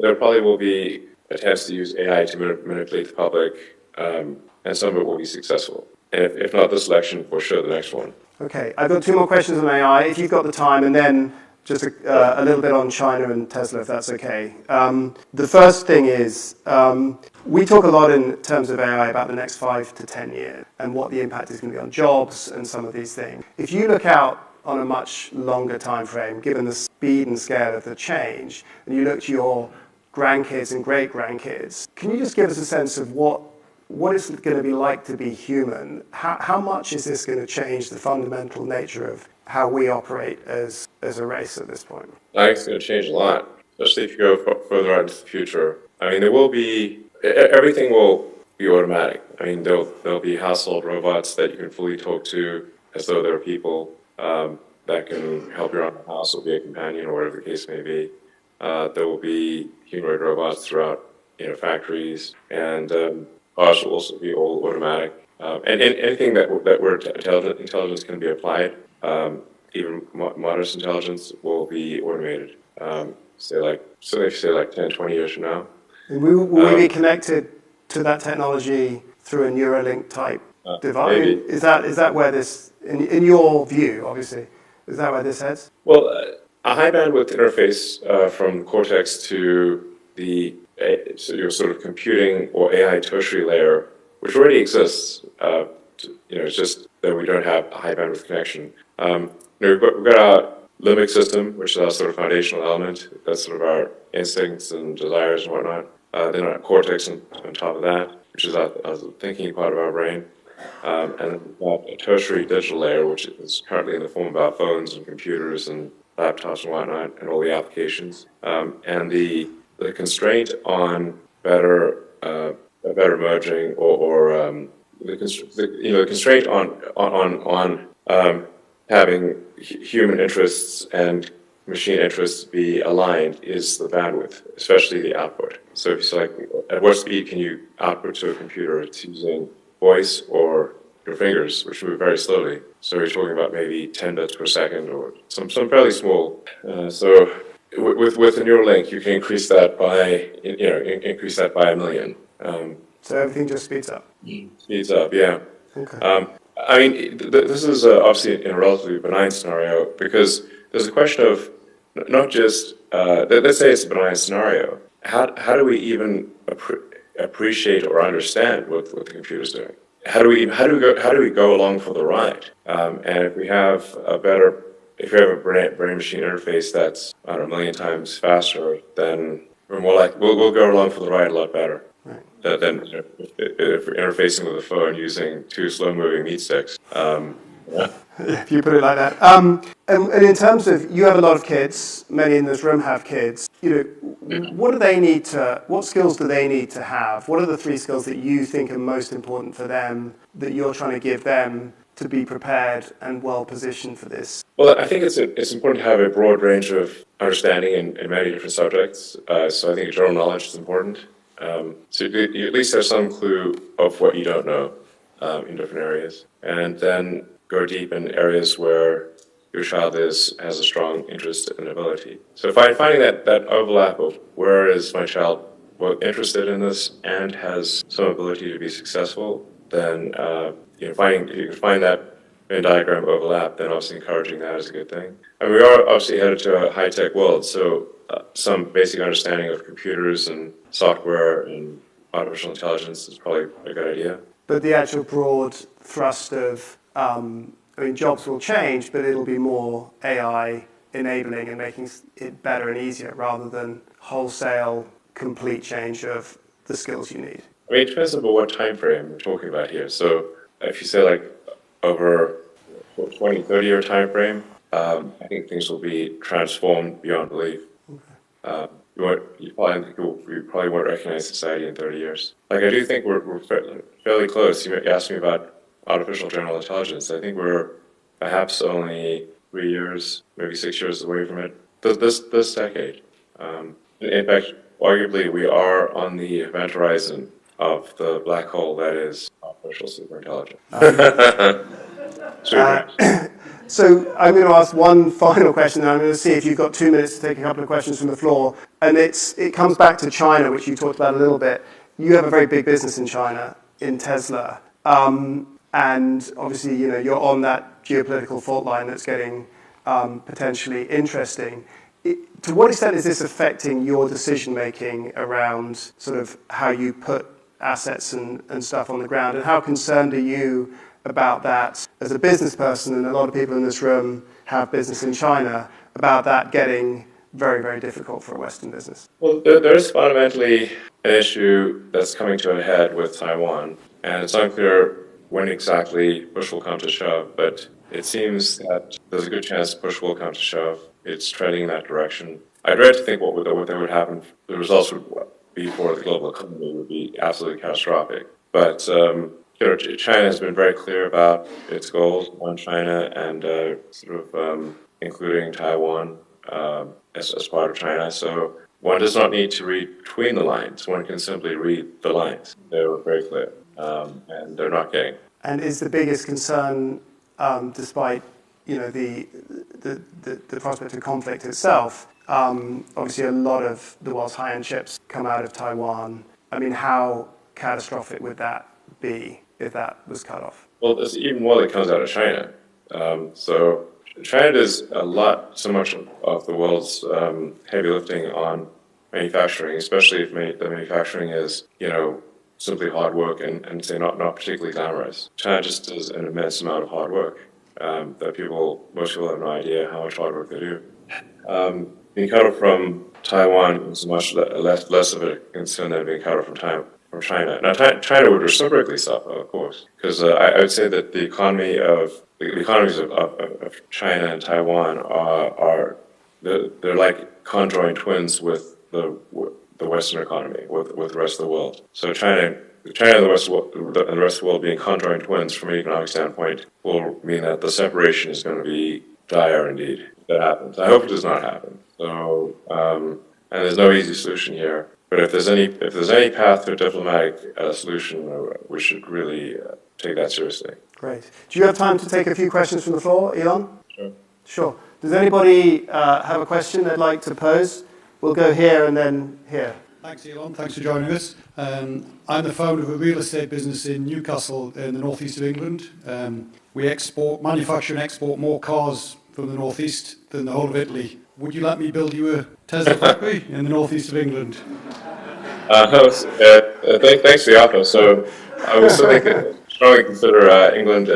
There probably will be attempts to use AI to manipulate the public, and some of it will be successful. And if not this election, for sure the next one. Okay. I've got two more questions on AI, if you've got the time, and then just a little bit on China and Tesla, if that's okay. The first thing is, we talk a lot in terms of AI about the next 5 to 10 years and what the impact is going to be on jobs and some of these things. If you look out on a much longer time frame, given the speed and scale of the change, and you look to your grandkids and great-grandkids, can you just give us a sense of what is it going to be like to be human? How much is this going to change the fundamental nature of how we operate as a race at this point? I think it's going to change a lot, especially if you go further out into the future. I mean, there will be, everything will be automatic. I mean, there'll be household robots that you can fully talk to as though they're people, that can help you around the house or be a companion or whatever the case may be. There will be humanoid robots throughout, factories, and cars will also be all automatic. And anything where intelligence can be applied, even modest intelligence will be automated. Say like 10, 20 years from now. And will we be connected to that technology through a Neuralink type device? I Maybe. mean, is that where this, in your view, obviously, is that where this heads? Well, a high bandwidth interface from Cortex to so your sort of computing or AI tertiary layer, which already exists. It's just that we don't have a high bandwidth connection. We've got our limbic system, which is our sort of foundational element. That's sort of our instincts and desires and whatnot. Then our cortex on top of that, which is our thinking part of our brain. And then we've got a tertiary digital layer, which is currently in the form of our phones and computers and laptops and whatnot, and all the applications. And the constraint on better merging the constraint on having human interests and machine interests be aligned is the bandwidth, especially the output. So if you say, like, at what speed can you output to a computer? It's using voice or your fingers, which move very slowly. So you're talking about maybe 10 bits per second or some fairly small. So with the Neuralink, you can increase that by a million. So everything just speeds up. Speeds up, yeah. Okay. I mean, this is obviously in a relatively benign scenario because there's a question of not just let's say it's a benign scenario. How do we even appreciate or understand what the computer's doing? How do we go along for the ride? And if we have a brain machine interface that's, I don't know, a million times faster, then we're more like we'll go along for the ride a lot better. Right. Than if we're interfacing with a phone using two slow-moving meat sticks. If you put it like that. And in terms of, you have a lot of kids, many in this room have kids, what skills do they need to have? What are the 3 skills that you think are most important for them, that you're trying to give them to be prepared and well positioned for this? Well, I think it's important to have a broad range of understanding in many different subjects. So I think general knowledge is important. So you at least have some clue of what you don't know in different areas. And then go deep in areas where your child has a strong interest and ability. So finding that overlap of where is my child both interested in this and has some ability to be successful, then if you can find that Venn diagram overlap, then obviously encouraging that is a good thing. And we are obviously headed to a high-tech world, so some basic understanding of computers and software and artificial intelligence is probably a good idea. But the actual broad thrust of, jobs will change, but it'll be more AI enabling and making it better and easier rather than wholesale, complete change of the skills you need. I mean, it depends on what time frame we're talking about here. So if you say like over 20, 30-year time frame, I think things will be transformed beyond belief. Okay. You probably won't recognize society in 30 years. Like, I do think we're fairly close. You asked me about artificial general intelligence. I think we're perhaps only 3 years, maybe 6 years away from it this decade. In fact, arguably, we are on the event horizon of the black hole that is artificial superintelligence. So I'm going to ask one final question, and I'm going to see if you've got 2 minutes to take a couple of questions from the floor. And it comes back to China, which you talked about a little bit. You have a very big business in China, in Tesla. And obviously, you're on that geopolitical fault line that's getting potentially interesting. To what extent is this affecting your decision-making around sort of how you put assets and stuff on the ground? And how concerned are you about that as a business person, and a lot of people in this room have business in China, about that getting very, very difficult for a Western business? Well, there is fundamentally an issue that's coming to a head with Taiwan, and it's unclear when exactly push will come to shove, but it seems that there's a good chance push will come to shove. It's trending in that direction. I dread to think what would happen. The results would be for the global economy would be absolutely catastrophic. But China has been very clear about its goals on China and including Taiwan as part of China. So one does not need to read between the lines. One can simply read the lines. They were very clear, and they're not getting. And is the biggest concern, despite the prospect of conflict itself, obviously a lot of the world's high-end chips come out of Taiwan. I mean, how catastrophic would that be if that was cut off? Well, there's even more that comes out of China. So China does so much of the world's heavy lifting on manufacturing, especially if the manufacturing is, simply hard work and say not particularly glamorous. China just does an immense amount of hard work that most people have no idea how much hard work they do. Being cut off from Taiwan is much less of a concern than being cut off from China. Now, China would reciprocally suffer, of course, because I would say that the economies of China and Taiwan they're like conjoined twins with the Western economy, with the rest of the world. So China and the rest of the world being conjoined twins from an economic standpoint will mean that the separation is going to be dire indeed if that happens. I hope it does not happen. So, and there's no easy solution here. But if there's any path to a diplomatic solution, we should really take that seriously. Great. Do you have time to take a few questions from the floor, Elon? Sure. Sure. Does anybody have a question they'd like to pose? We'll go here and then here. Thanks, Elon. Thanks for joining us. I'm the founder of a real estate business in Newcastle in the northeast of England. We manufacture and export more cars from the northeast than the whole of Italy. Would you let me build you a Tesla factory in the northeast of England? Thanks for the offer. So I would strongly consider England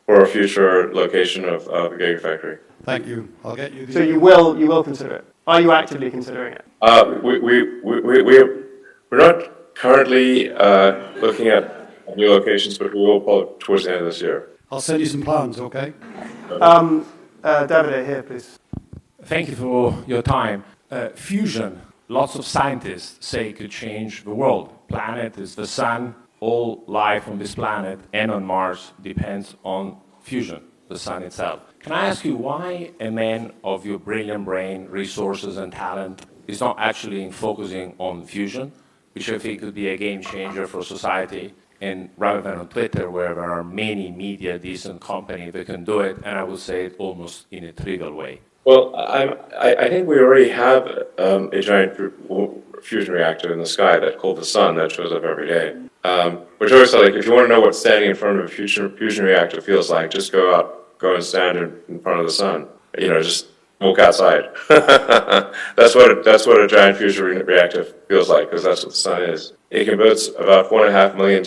for a future location of a Gigafactory. Thank you. I'll get you. So you will consider it. Are you actively considering it? We're not currently looking at new locations, but we will probably towards the end of this year. I'll send you some plans, okay? Davide, here, please. Thank you for your time. Fusion, lots of scientists say could change the world. Planet is the sun. All life on this planet and on Mars depends on fusion, the sun itself. Can I ask you why a man of your brilliant brain, resources and talent is not actually focusing on fusion, which I think could be a game changer for society, and rather than on Twitter where there are many media, decent companies that can do it, and I would say it almost in a trivial way. Well, I think we already have a giant fusion reactor in the sky that's called the sun that shows up every day. Which always like, if you want to know what standing in front of a fusion reactor feels like, just go and stand in front of the sun. Just walk outside. That's what a giant fusion reactor feels like, because that's what the sun is. It converts about 4.5 million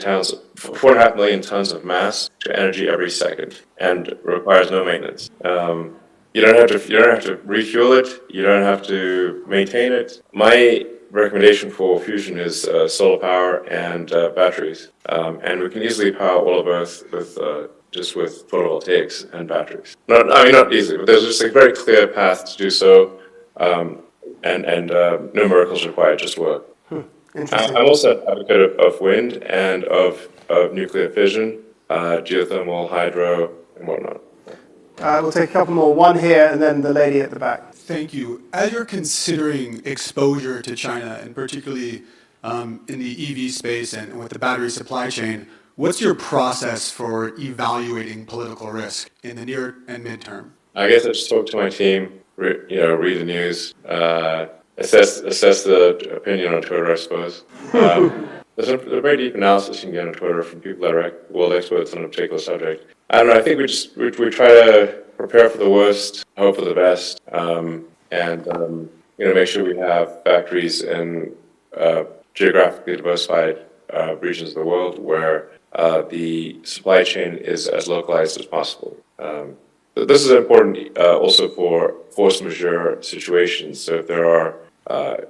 tons of mass to energy every second, and requires no maintenance. You don't have to refuel it. You don't have to maintain it. My recommendation for fusion is solar power and batteries, and we can easily power all of Earth with photovoltaics and batteries. Not easily, but there's just a very clear path to do so, and no miracles required, just work. Interesting. I'm also an advocate of wind and of nuclear fission, geothermal, hydro, and whatnot. We'll take a couple more. One here and then the lady at the back. Thank you. As you're considering exposure to China, and particularly in the EV space and with the battery supply chain, what's your process for evaluating political risk in the near and midterm? I guess I just talk to my team, read the news, assess the opinion on Twitter, I suppose. There's a very deep analysis you can get on Twitter from people that are world experts on a particular subject. I don't know. I think we try to prepare for the worst, hope for the best, and make sure we have factories in geographically diversified regions of the world where the supply chain is as localized as possible. But this is important also for force majeure situations. So if there are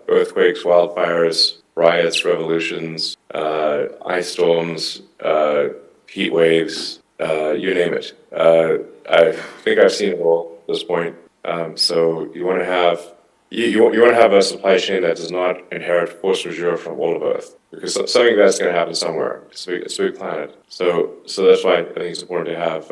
earthquakes, wildfires, riots, revolutions, ice storms, heat waves, you name it. I think I've seen it all at this point. So you want to have a supply chain that does not inherit force majeure from all of Earth, because something that's going to happen somewhere. It's a big planet. So that's why I think it's important to have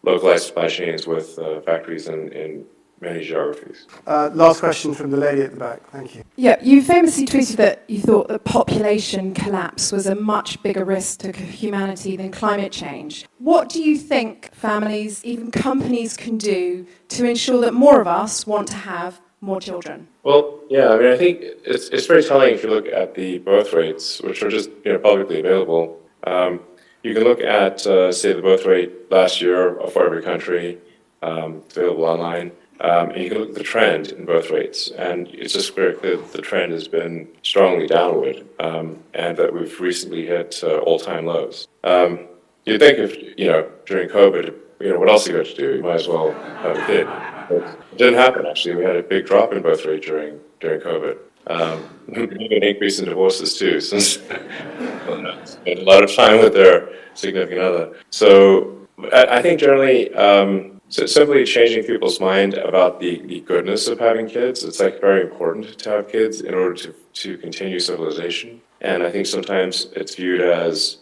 localized supply chains with factories in many geographies. Last question from the lady at the back. Thank you. Yeah, you famously tweeted that you thought that population collapse was a much bigger risk to humanity than climate change. What do you think families, even companies, can do to ensure that more of us want to have more children? Well, yeah, I mean, I think it's very telling if you look at the birth rates, which are just publicly available. You can look at, say, the birth rate last year for every country, it's available online, and you can look at the trend in birth rates, and it's just very clear that the trend has been strongly downward, and that we've recently hit all-time lows. You'd think if, during COVID, what else are you going to do? You might as well have a kid. But it didn't happen, actually. We had a big drop in birth rate during COVID. Maybe an increase in divorces, too, since spend a lot of time with their significant other. So I think generally, simply changing people's mind about the goodness of having kids, it's like very important to have kids in order to continue civilization. And I think sometimes it's viewed as,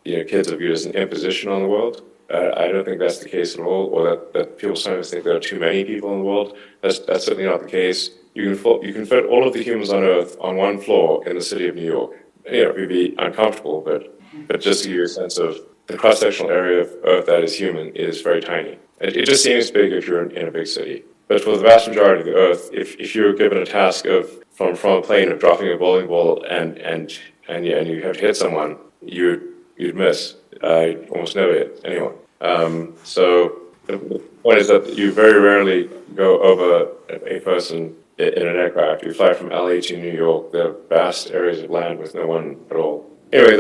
kids are viewed as an imposition on the world. I don't think that's the case at all, or that people sometimes think there are too many people in the world. That's certainly not the case. You can fit all of the humans on Earth on one floor in the city of New York. It would be uncomfortable, but just to give you a sense of the cross-sectional area of Earth that is human is very tiny. It just seems big if you're in a big city. But for the vast majority of the Earth, if you're given a task from a plane of dropping a bowling ball and you have to hit someone, you'd miss. You'd almost never hit anyone. So the point is that you very rarely go over a person in an aircraft. You fly from LA to New York, there are vast areas of land with no one at all. Anyway,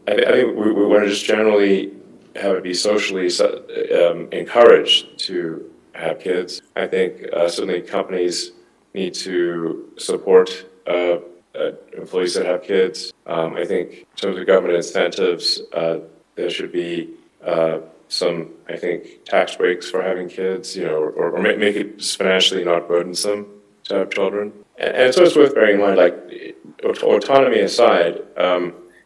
I think we want to just generally have it be socially encouraged to have kids. I think certainly companies need to support employees that have kids. I think in terms of government incentives, there should be some, I think, tax breaks for having kids, or make it financially not burdensome to have children. And so it's worth bearing in mind, like, autonomy aside,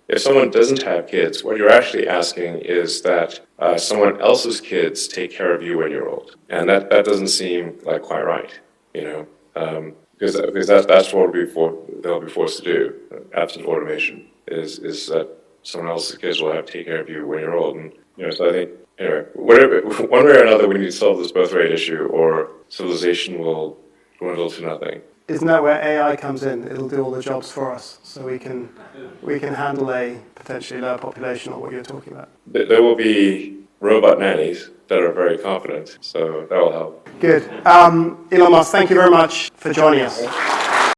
if someone doesn't have kids, what you're actually asking is that someone else's kids take care of you when you're old. And that doesn't seem like quite right, because that's what they'll be forced to do, absent automation, is that someone else's kids will have to take care of you when you're old. And, so I think, anyway, one way or another, we need to solve this birth rate issue, or civilization will dwindle to nothing. Isn't that where AI comes in? It'll do all the jobs for us, so we can handle a potentially lower population, or what you're talking about. There will be robot nannies that are very confident, so that will help. Good. Elon Musk, thank you very much for joining us.